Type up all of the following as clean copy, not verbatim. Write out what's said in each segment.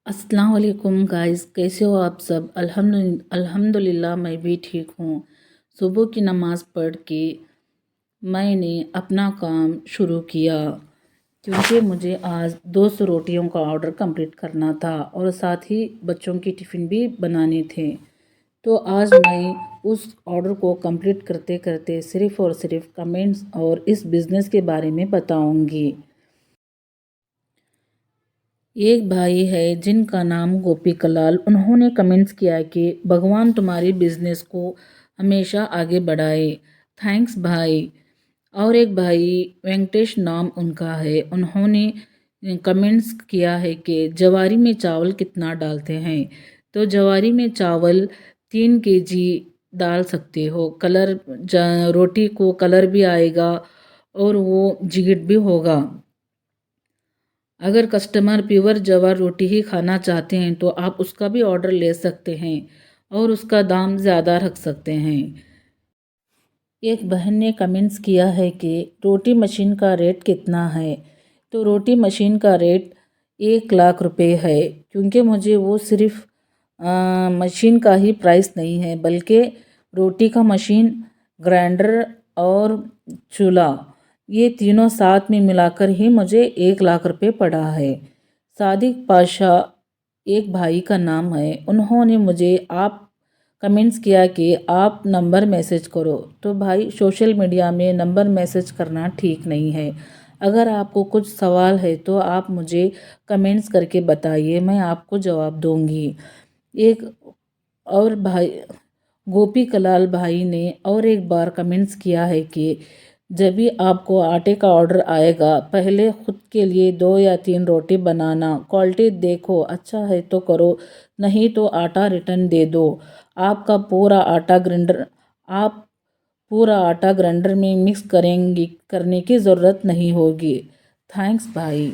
अस्सलाम वालेकुम गाइस, कैसे हो आप सब। अल्हम्दुलिल्लाह मैं भी ठीक हूँ। सुबह की नमाज़ पढ़ के मैंने अपना काम शुरू किया क्योंकि मुझे आज 200 रोटियों का ऑर्डर कंप्लीट करना था और साथ ही बच्चों की टिफ़िन भी बनाने थे। तो आज मैं उस ऑर्डर को कंप्लीट करते करते सिर्फ़ और सिर्फ कमेंट्स और इस बिज़नेस के बारे में बताऊंगी। एक भाई है जिनका नाम गोपी कलाल। उन्होंने कमेंट्स किया कि भगवान तुम्हारी बिजनेस को हमेशा आगे बढ़ाए। थैंक्स भाई। और एक भाई वेंकटेश नाम उनका है। उन्होंने कमेंट्स किया है कि जवारी में चावल कितना डालते हैं। तो जवारी में चावल 3 kg डाल सकते हो। रोटी को कलर भी आएगा और वो जिगट भी होगा। अगर कस्टमर प्योर जवार रोटी ही खाना चाहते हैं तो आप उसका भी ऑर्डर ले सकते हैं और उसका दाम ज़्यादा रख सकते हैं। एक बहन ने कमेंट्स किया है कि रोटी मशीन का रेट कितना है। तो रोटी मशीन का रेट 1 लाख रुपए है, क्योंकि मुझे वो सिर्फ मशीन का ही प्राइस नहीं है, बल्कि रोटी का मशीन, ग्राइंडर और चूल्हा, ये तीनों साथ में मिलाकर ही मुझे 1 लाख रुपए पड़ा है। सादिक पाशा एक भाई का नाम है। उन्होंने मुझे आप कमेंट्स किया कि आप नंबर मैसेज करो। तो भाई, सोशल मीडिया में नंबर मैसेज करना ठीक नहीं है। अगर आपको कुछ सवाल है तो आप मुझे कमेंट्स करके बताइए, मैं आपको जवाब दूंगी। एक और भाई गोपी कलाल भाई ने और एक बार कमेंट्स किया है कि जब भी आपको आटे का ऑर्डर आएगा, पहले खुद के लिए 2 या 3 रोटी बनाना, क्वालिटी देखो, अच्छा है तो करो, नहीं तो आटा रिटर्न दे दो। आपका पूरा आटा ग्राइंडर आप पूरा आटा ग्राइंडर में मिक्स करने की ज़रूरत नहीं होगी। थैंक्स भाई,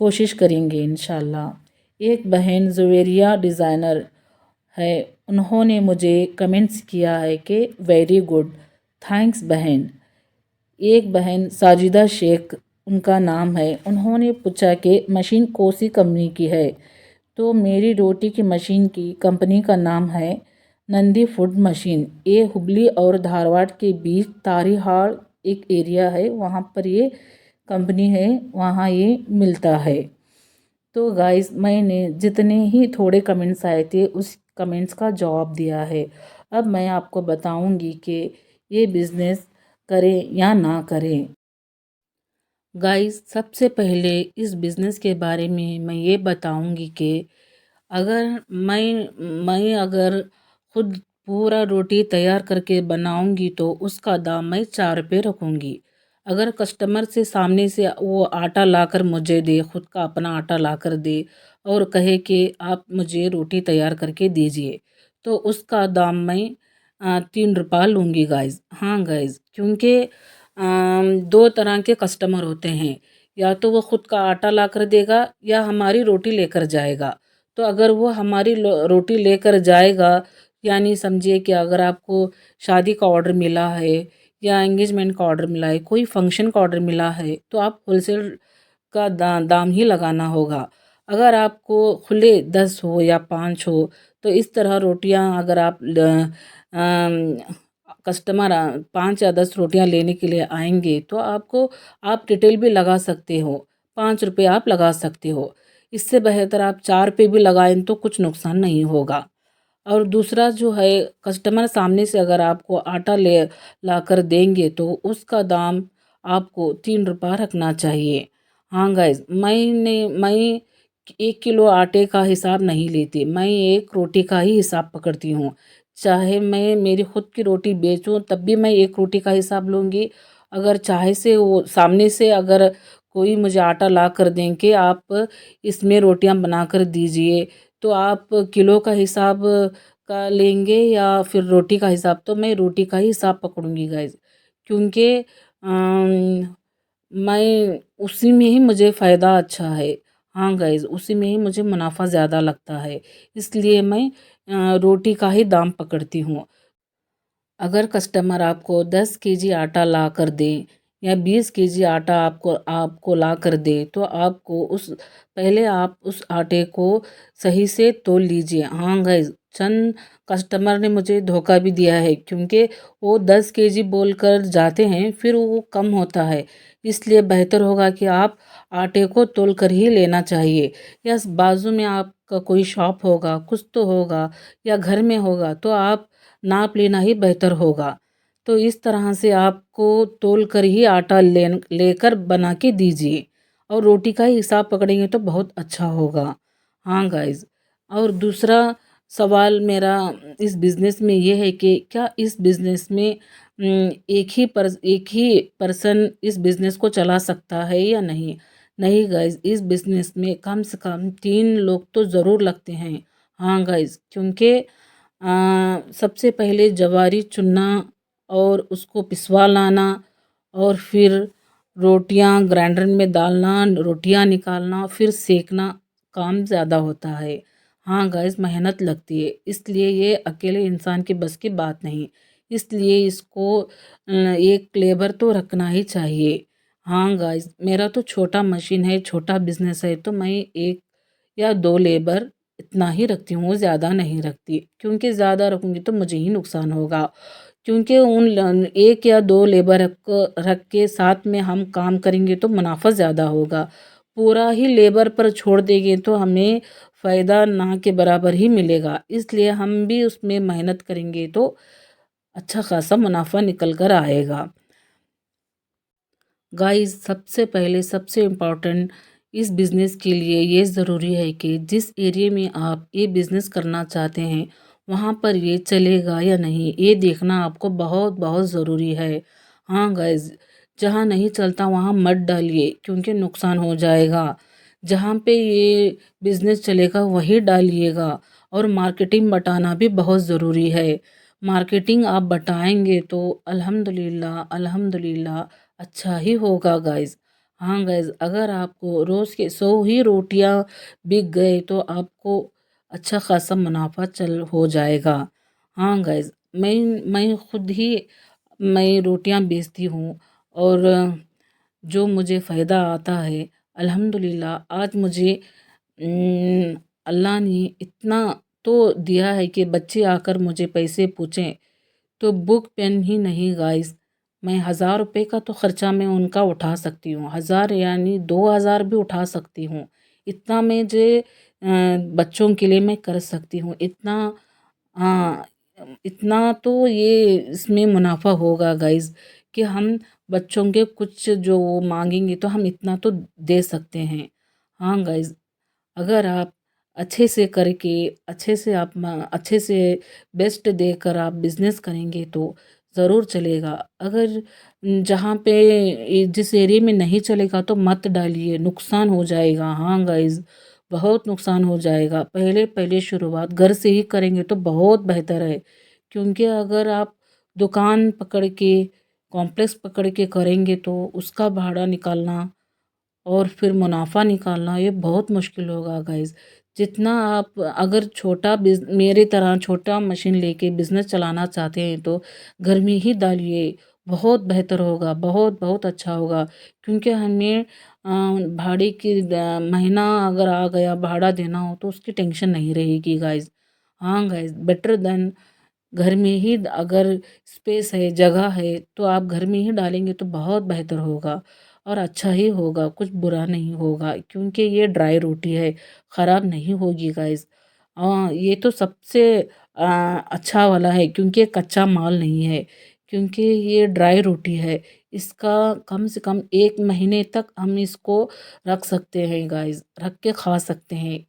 कोशिश करेंगे इंशाल्लाह। एक बहन जुवेरिया डिज़ाइनर है। उन्होंने मुझे कमेंट्स किया है कि वेरी गुड। थैंक्स बहन। एक बहन साजिदा शेख उनका नाम है। उन्होंने पूछा कि मशीन कौन सी कंपनी की है। तो मेरी रोटी की मशीन की कंपनी का नाम है नंदी फूड मशीन। ये हुबली और धारवाड़ के बीच तारीहाड़ एक एरिया है, वहाँ पर ये कंपनी है, वहाँ ये मिलता है। तो गाइस, मैंने जितने ही थोड़े कमेंट्स आए थे उस कमेंट्स का जवाब दिया है। अब मैं आपको बताऊंगी कि ये बिज़नेस करें या ना करें। गाइस, सबसे पहले इस बिज़नेस के बारे में मैं ये बताऊंगी कि अगर मैं अगर खुद पूरा रोटी तैयार करके बनाऊंगी तो उसका दाम मैं 4 रुपये रखूंगी। अगर कस्टमर से सामने से वो आटा लाकर मुझे दे, खुद का अपना आटा लाकर दे और कहे कि आप मुझे रोटी तैयार करके दीजिए, तो उसका दाम मैं 3 रुपया लूँगी गाइज। हाँ गाइज, क्योंकि 2 तरह के कस्टमर होते हैं। या तो वो खुद का आटा ला कर देगा या हमारी रोटी लेकर जाएगा। तो अगर वो हमारी रोटी लेकर जाएगा, यानी समझिए कि अगर आपको शादी का ऑर्डर मिला है या एंगेजमेंट का ऑर्डर मिला है, कोई फंक्शन का ऑर्डर मिला है, तो आप होलसेल का दाम ही लगाना होगा। अगर आपको खुले 10 हो या 5 हो, तो इस तरह रोटियां अगर आप कस्टमर 5 या 10 रोटियां लेने के लिए आएंगे तो आप रिटेल भी लगा सकते हो, 5 रुपये आप लगा सकते हो। इससे बेहतर आप 4 रुपये भी लगाएं तो कुछ नुकसान नहीं होगा। और दूसरा जो है, कस्टमर सामने से अगर आपको आटा ला कर देंगे तो उसका दाम आपको 3 रुपया रखना चाहिए। हाँ गाइज, मैं 1 किलो आटे का हिसाब नहीं लेती, मैं एक रोटी का ही हिसाब पकड़ती हूँ। चाहे मैं मेरी खुद की रोटी बेचूं तब भी मैं एक रोटी का हिसाब लूँगी। अगर चाहे से वो सामने से अगर कोई मुझे आटा ला कर दें कि आप इसमें रोटियां बना कर दीजिए, तो आप किलो का हिसाब का लेंगे या फिर रोटी का हिसाब, तो मैं रोटी का ही हिसाब पकड़ूंगी गाइज। क्योंकि मैं उसी में ही मुझे फ़ायदा अच्छा है। हाँ गाइज, उसी में ही मुझे मुनाफा ज़्यादा लगता है, इसलिए मैं रोटी का ही दाम पकड़ती हूँ। अगर कस्टमर आपको 10 kg आटा ला कर दे या 20 केजी आटा आपको ला कर दे, तो आपको उस पहले आप उस आटे को सही से तोल लीजिए। हाँ गाइस, चंद कस्टमर ने मुझे धोखा भी दिया है, क्योंकि वो 10 केजी बोल कर जाते हैं, फिर वो कम होता है। इसलिए बेहतर होगा कि आप आटे को तोल कर ही लेना चाहिए। या बाजू में आपका कोई शॉप होगा, कुछ तो होगा, या घर में होगा, तो आप नाप लेना ही बेहतर होगा। तो इस तरह से आपको तोल कर ही आटा लेकर बना के दीजिए, और रोटी का ही हिसाब पकड़ेंगे तो बहुत अच्छा होगा। हाँ गाइस, और दूसरा सवाल मेरा इस बिज़नेस में ये है कि क्या इस बिज़नेस में एक ही पर्सन इस बिज़नेस को चला सकता है या नहीं? नहीं गाइस, इस बिज़नेस में कम से कम 3 लोग तो ज़रूर लगते हैं। हाँ गाइस, क्योंकि सबसे पहले ज्वारी चुनना और उसको पिसवा लाना, और फिर रोटियां ग्राइंडर में डालना, रोटियां निकालना, फिर सेकना, काम ज़्यादा होता है। हाँ गाइस, मेहनत लगती है, इसलिए ये अकेले इंसान के बस की बात नहीं। इसलिए इसको एक लेबर तो रखना ही चाहिए। हाँ गाइस, मेरा तो छोटा मशीन है, छोटा बिजनेस है, तो मैं एक या दो लेबर इतना ही रखती हूँ, ज़्यादा नहीं रखती, क्योंकि ज़्यादा रखूँगी तो मुझे ही नुकसान होगा। क्योंकि एक या दो लेबर रख के साथ में हम काम करेंगे तो मुनाफा ज़्यादा होगा। पूरा ही लेबर पर छोड़ देंगे तो हमें फ़ायदा ना के बराबर ही मिलेगा। इसलिए हम भी उसमें मेहनत करेंगे तो अच्छा खासा मुनाफा निकल कर आएगा। गाइस, सबसे पहले सबसे इम्पोर्टेंट इस बिज़नेस के लिए ये ज़रूरी है कि जिस एरिया में आप ये बिज़नेस करना चाहते हैं, वहाँ पर ये चलेगा या नहीं, ये देखना आपको बहुत बहुत ज़रूरी है। हाँ गाइस, जहाँ नहीं चलता वहाँ मत डालिए, क्योंकि नुकसान हो जाएगा। जहाँ पे ये बिज़नेस चलेगा वही डालिएगा, और मार्केटिंग बटाना भी बहुत ज़रूरी है। मार्केटिंग आप बटाएंगे तो अल्हम्दुलिल्लाह अल्हम्दुलिल्लाह अच्छा ही होगा गाइस। हाँ गाइस, अगर आपको रोज़ के 100 ही रोटियां बिक गए तो आपको अच्छा खासा मुनाफा चल हो जाएगा। हाँ गाइस, मैं खुद ही मैं रोटियां बेचती हूँ, और जो मुझे फ़ायदा आता है, अल्हम्दुलिल्लाह आज मुझे अल्लाह ने इतना तो दिया है कि बच्चे आकर मुझे पैसे पूछें तो बुक पेन ही नहीं गाइस, मैं 1000 रुपये का तो ख़र्चा मैं उनका उठा सकती हूँ, 1000 यानी 2000 भी उठा सकती हूँ। इतना मैं जो बच्चों के लिए मैं कर सकती हूँ, इतना हाँ, इतना तो ये इसमें मुनाफा होगा गाइस, कि हम बच्चों के कुछ जो वो मांगेंगे तो हम इतना तो दे सकते हैं। हाँ गाइस, अगर आप अच्छे से करके अच्छे से बेस्ट देकर आप बिज़नेस करेंगे तो ज़रूर चलेगा। अगर जहाँ पे जिस एरिया में नहीं चलेगा तो मत डालिए, नुकसान हो जाएगा। हाँ गाइस, बहुत नुकसान हो जाएगा। पहले पहले शुरुआत घर से ही करेंगे तो बहुत बेहतर है, क्योंकि अगर आप दुकान पकड़ के कॉम्प्लेक्स पकड़ के करेंगे तो उसका भाड़ा निकालना और फिर मुनाफा निकालना ये बहुत मुश्किल होगा गाइस। जितना आप अगर मेरे तरह छोटा मशीन लेके बिज़नेस चलाना चाहते हैं तो घर में ही डालिए, बहुत बेहतर होगा, बहुत बहुत अच्छा होगा। क्योंकि हमें भाड़े की महीना अगर आ गया भाड़ा देना हो तो उसकी टेंशन नहीं रहेगी गाइस। हाँ गाइस, बेटर देन घर में ही अगर स्पेस है, जगह है, तो आप घर में ही डालेंगे तो बहुत बेहतर होगा, और अच्छा ही होगा, कुछ बुरा नहीं होगा, क्योंकि ये ड्राई रोटी है, ख़राब नहीं होगी गाइस। ये तो सबसे अच्छा वाला है, क्योंकि ये कच्चा माल नहीं है, क्योंकि ये ड्राई रोटी है। इसका कम से कम 1 महीने तक हम इसको रख सकते हैं गाइस, रख के खा सकते हैं।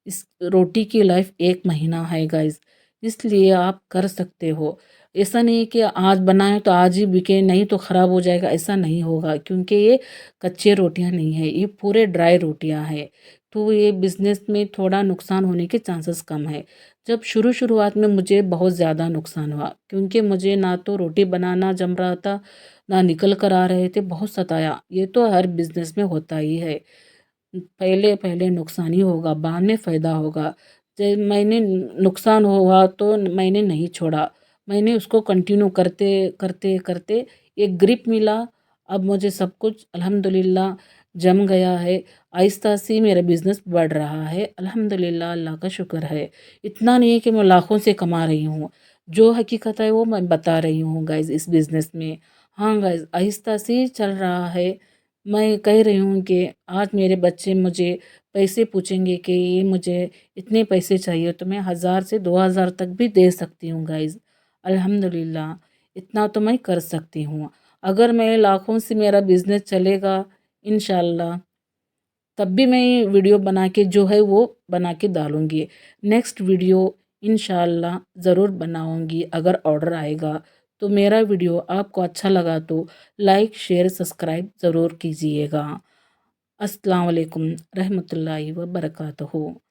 इस रोटी की लाइफ 1 महीना है गाइस, इसलिए आप कर सकते हो। ऐसा नहीं कि आज बनाए तो आज ही बिके, नहीं तो ख़राब हो जाएगा, ऐसा नहीं होगा, क्योंकि ये कच्चे रोटियां नहीं है, ये पूरे ड्राई रोटियां हैं। तो ये बिज़नेस में थोड़ा नुकसान होने के चांसेस कम है। जब शुरुआत में मुझे बहुत ज़्यादा नुकसान हुआ, क्योंकि मुझे ना तो रोटी बनाना जम रहा था, ना निकल कर आ रहे थे, बहुत सताया। ये तो हर बिज़नेस में होता ही है, पहले पहले नुकसान ही होगा, बाद में फ़ायदा होगा। जब मैंने नुकसान हुआ तो मैंने नहीं छोड़ा, मैंने उसको कंटिन्यू करते करते करते एक ग्रिप मिला, اب مجھے سب کچھ الحمدللہ جم گیا ہے، آہستہ سے میرا بزنس بڑھ رہا ہے الحمدللہ، اللہ کا شکر ہے۔ اتنا نہیں ہے کہ میں لاکھوں سے کما رہی ہوں، جو حقیقت ہے وہ میں بتا رہی ہوں گائز اس بزنس میں۔ ہاں گائز آہستہ سے چل رہا ہے۔ میں کہہ رہی ہوں کہ آج میرے بچے مجھے پیسے پوچھیں گے کہ یہ مجھے اتنے پیسے چاہیے تو میں 1000 سے 2000 تک بھی دے سکتی ہوں گائز الحمدللہ، اتنا تو میں کر سکتی ہوں۔ اگر میں لاکھوں سے میرا بزنس چلے گا انشاءاللہ تب بھی میں ویڈیو بنا کے جو ہے وہ بنا کے ڈالوں گی، نیکسٹ ویڈیو انشاءاللہ ضرور بناؤں گی اگر آرڈر آئے گا تو۔ میرا ویڈیو آپ کو اچھا لگا تو لائک شیئر سبسکرائب ضرور کیجئے گا۔ السلام علیکم رحمۃ اللہ وبرکاتہ۔